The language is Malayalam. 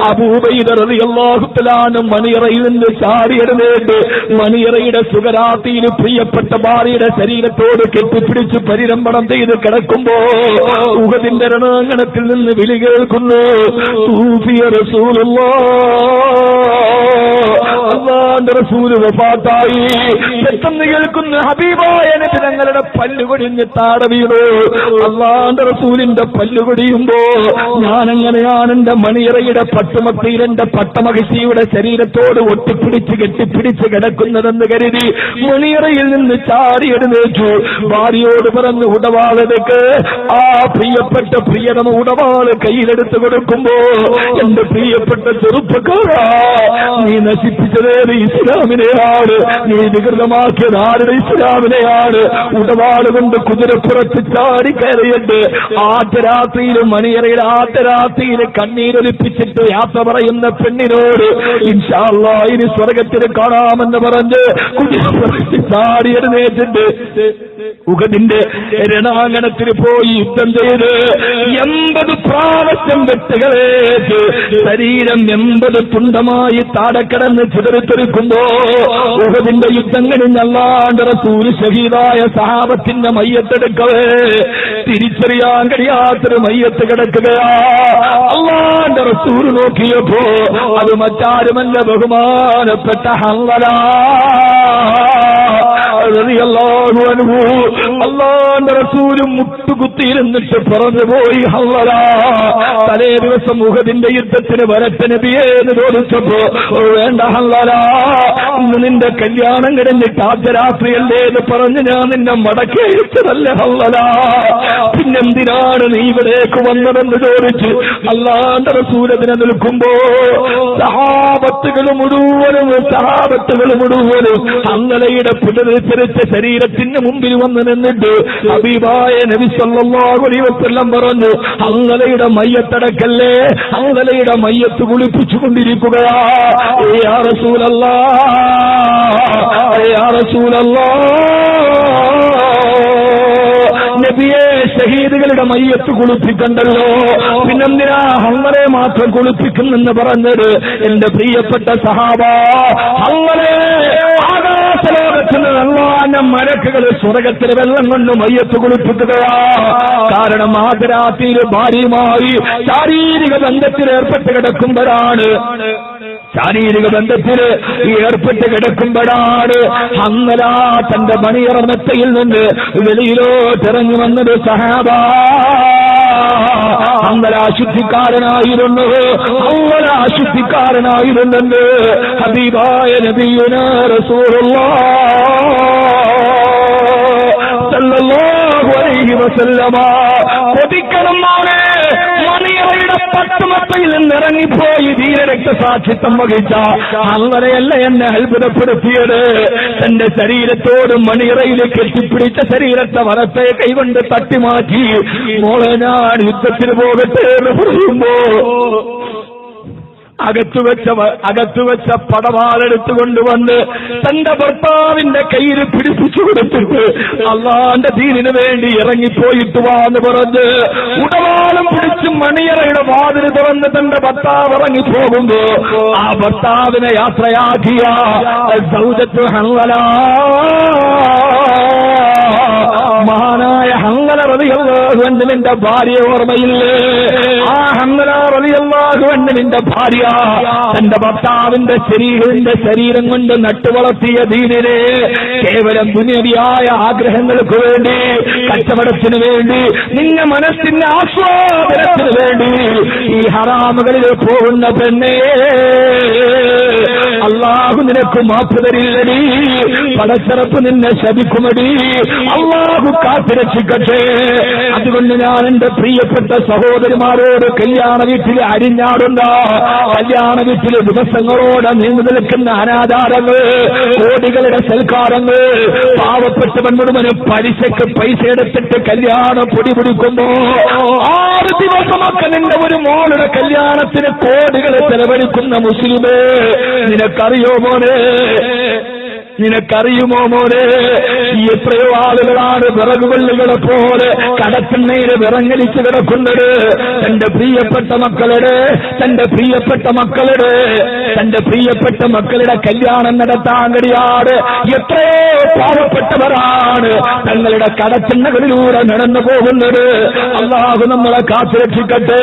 അബൂബൈദ റളിയല്ലാഹു തആല മണിയറയിൽ നിന്ന് ചാടിയെഴുന്നേറ്റ് മണിയറയുടെ സുഗരാത്തിയിൽ പ്രിയപ്പെട്ട ഭാര്യയുടെ ശരീരത്തോട് കെട്ടിപ്പിടിച്ച് പരിരംഭണം ചെയ്ത് കിടക്കുമ്പോ ഉഹദിന്റെ രണാങ്കണത്തിൽ നിന്ന് വിളി കേൾക്കുന്നു, തൂഫിയ അല്ലാഹുവിന്റെ റസൂല് വഫാത്തായി. പെട്ടെന്ന് കേൾക്കുന്ന ഹബീബായ നബി തങ്ങളുടെ പല്ലുകൊടിഞ്ഞ് താട വീണു. അല്ലാഹുവിന്റെ റസൂലിന്റെ പല്ലുകൊടിയുമ്പോ ഞാനെങ്ങനെയാണ് എന്റെ മണിയറയുടെ പട്ടുമത്തിയിൽ എന്റെ പട്ടമഹിഷിയുടെ ശരീരത്തോട് ഒട്ടിപ്പിടിച്ച് കെട്ടിപ്പിടിച്ച് കിടക്കുന്നതെന്ന് കരുതി മണിയറയിൽ നിന്ന് ചാടി എഴുന്നേറ്റു. ഭാര്യയോട് പറഞ്ഞു, ഉടവാളെടുക്ക്. ആ പ്രിയപ്പെട്ട പ്രിയതമ ഉടവാള് കയ്യിലെടുത്ത് കൊടുക്കുമ്പോ, എന്റെ പ്രിയപ്പെട്ട ചെറുപ്പക്കാരാ, നീ നശിപ്പിച്ചതേത് ഇസ്ലാമിനെയാണ്, നീ വികൃതമാക്കിയത് ആരുടെ ഇസ്ലാമിനെയാണ്. ഉടവാള് കൊണ്ട് കുതിരപ്പുറത്ത് ചാടി കയറിയിട്ട് ആദ്യരാത്രിയിൽ മണിയറയിൽ ആദ്യരാത്രിയിൽ കണ്ണീരൊലിപ്പിച്ചിട്ട് യാത്ര പറയുന്ന പെണ്ണിനോട് ഇൻഷാ അല്ലാഹ് ഇനി സ്വർഗത്തിൽ കാണാമെന്ന് പറഞ്ഞ് കുതിരപ്പുറത്ത് ചാടി എഴുന്നേറ്റിട്ട് ഉഹദിന്റെ രണാങ്കണത്തിൽ പോയി യുദ്ധം ചെയ്ത് 80 പ്രാവശ്യം വെട്ടുകളേറ്റ് ശരീരം 80 തുണ്ടമായി താടക്കടന്ന് ചിതറിത്തെറിക്കുമ്പോ ഉഹദിന്റെ യുദ്ധം കഴിഞ്ഞ് അല്ലാഹുവിന്റെ റസൂൽ ഷഹീദായ സഹാബത്തിന്റെ മയ്യത്തെടുക്കവേ തിരിച്ചറിയാൻ കഴിയാത്തൊരു മയ്യത്ത് കിടക്കുകയാ. അല്ലാഹുവിന്റെ റസൂൽ നോക്കിയപ്പോ അത് മറ്റാരുമല്ല, ബഹുമാനപ്പെട്ട ഹൻസല റളിയല്ലാഹു അൻഹു. അല്ലാഹുവിന്റെ റസൂലും മുട്ടുകുത്തിയിരുന്നിട്ട് പറഞ്ഞു പോയി, ഹൻസല, തലേ ദിവസം ഉഹദിന്റെ യുദ്ധത്തിന് വരട്ടെ നബിയേ എന്ന് ചോദിച്ചപ്പോ, വേണ്ട ഹൻസല, ഇന്ന് നിന്റെ കല്യാണം കഴിഞ്ഞിട്ട് ആദ്യ രാത്രിയല്ലേ എന്ന് പറഞ്ഞ് ഞാൻ നിന്നെ മടക്കി അയച്ചതല്ലേ ഹൻസല, പിന്നെന്തിനാണ് നീ ഇവിടേക്ക് വന്നതെന്ന് ചോദിച്ചു. അല്ലാഹുവിന്റെ റസൂൽ അതിനെ നിൽക്കുമ്പോ സഹാബത്തുകൾ മുഴുവനും ഹൻസലയുടെ പുനരുദ്ധരിച്ച ശരീരത്തിന് മുമ്പിൽ വന്ന് നിന്നിട്ട് ഹബീബായ നബി സല്ലല്ലാഹു അലൈഹി വസല്ലം പറഞ്ഞു, ഹൻസലയുടെ മയ്യത്തടക്കല്ലേ, ഹൻസലയുടെ മയ്യത്ത് കുളിപ്പിച്ചുകൊണ്ടിരിക്കുകയാ. യാ റസൂലല്ലാഹ്, യാ റസൂലല്ലാഹ്, നബിയെ, ഷഹീദുകളുടെ മയ്യത്ത് കുളിപ്പിക്കണ്ടല്ലോ, പിന്നെന്തിനാ ഹൻസലയെ മാത്രം കുളിപ്പിക്കുന്നെന്ന് പറഞ്ഞത്? എന്റെ പ്രിയപ്പെട്ട സഹാബ, ഹൻസലയെ ആകാശലോകത്തിന് അല്ലാഹുവിന്റെ മലക്കുകൾ സ്വർഗത്തിൽ വെള്ളം കൊണ്ട് മയ്യത്ത് കുളിപ്പിക്കുകയാ. കാരണം ആദ്യരാത്രിയിൽ ഭാര്യയുമായി ശാരീരിക ബന്ധത്തിൽ ഏർപ്പെട്ട് കിടക്കുമ്പോഴാണ് ഹൻസല തന്റെ മണിയറ മെത്തയിൽ നിന്ന് വെളിയിലോട്ടിറങ്ങി വന്നത്. സഹാബ, ഹൻസല അശുദ്ധിക്കാരനായിരുന്നെന്ന് ഹബീബായ നബിയുനാ റസൂലുള്ളാഹ് സല്ലല്ലാഹു അലൈഹി വസല്ലമ കൊതിക്കണം. മണിയറയുടെ പട്ടുമത്തയിൽ നിന്നിറങ്ങിപ്പോയി ധീരരക്തസാക്ഷിത്വം വഹിച്ച ഹൻസലയല്ല എന്നെ അത്ഭുതപ്പെടുത്തിയത്. തന്റെ ശരീരത്തോട് മണിയറയിൽ കെട്ടിപ്പിടിച്ച ശരീരത്തെ വലത്തെ കൈകൊണ്ട് തട്ടിമാറ്റി, മോളെ ഞാൻ യുദ്ധത്തിന് പോകട്ടെ എന്ന് പറയുമ്പോ അകത്തുവെച്ച പടവാളെടുത്തുകൊണ്ടുവന്ന് തന്റെ ഭർത്താവിന്റെ കയ്യിൽ പിടിപ്പിച്ചു കൊടുത്തിട്ട് അള്ളാന്റെ ദീനിനു വേണ്ടി ഇറങ്ങിപ്പോയിട്ട് വാന്ന് പറഞ്ഞ് ഉടവാളം പിടിച്ച് മണിയറയുടെ വാതിൽ തുറന്ന് തന്റെ ഭർത്താവ് ഇറങ്ങിപ്പോകുമ്പോ ആ ഭർത്താവിനെ യാത്രയാക്കിയ സൗദത്ത് ഹൻസല, മഹാനായ ഹൻസല റളിയല്ലാഹു അൻഹു നിന്റെ ഭാര്യ ഓർമ്മയില്ലേ? ആ ഹൻസല റളിയല്ലാഹു അൻഹു നിന്റെ ഭാര്യ തന്റെ ഭർത്താവിന്റെ ശരീരം കൊണ്ട് നട്ടുവളർത്തിയ ദീനിനെ കേവലം ദുനിയാവിയായ ആഗ്രഹങ്ങൾക്ക് വേണ്ടി, കച്ചവടത്തിന് വേണ്ടി, നിന്റെ മനസ്സിന്റെ ആസ്വാദനത്തിന് വേണ്ടി ഈ ഹറാമുകളിൽ പോകുന്ന പെണ്ണേ, അല്ലാഹു നിനക്ക് മാപ്പ് തരില്ലടി, പടച്ചറപ്പ് നിന്നെ ശപിക്കുമടി, അല്ലാഹു കാത്തുരക്ഷിക്കട്ടെ. അതുകൊണ്ട് ഞാൻ എന്റെ പ്രിയപ്പെട്ട സഹോദരിമാരോട് കല്യാണ വീട്ടിൽ അരിഞ്ഞാടുന്ന, കല്യാണ വീട്ടിൽ ദിവസങ്ങളോടെ നീണ്ടു നിൽക്കുന്ന അനാചാരങ്ങൾ, കോടികളുടെ സൽക്കാരങ്ങൾ, പാവപ്പെട്ടവൻ മുഴുവനും പലിശക്ക് പൈസ എടുത്തിട്ട് കല്യാണം പൊടിപിടിക്കുമ്പോ 6 ദിവസമൊക്കെ നിന്റെ ഒരു മോളുടെ കല്യാണത്തിന് കോടികൾ ചെലവഴിക്കുന്ന മുസ്ലിമേ, നിനക്കറിയോ മോനെ, നിനക്കറിയുമോ മോനെ, എത്രയോ ആളുകളാണ് വിറകുവള്ളികളെ പോലെ കടത്തിണ്ണയിൽ വിറങ്ങലിച്ച് കിടക്കുന്നത്. തന്റെ പ്രിയപ്പെട്ട മക്കളുടെ കല്യാണം നടത്താൻ കഴിയാതെ എത്രയോ പാവപ്പെട്ടവരാണ് തങ്ങളുടെ കടത്തിണ്ണകളിലൂടെ നടന്നു പോകുന്നത്. അല്ലാഹു നമ്മളെ കാത്തുരക്ഷിക്കട്ടെ.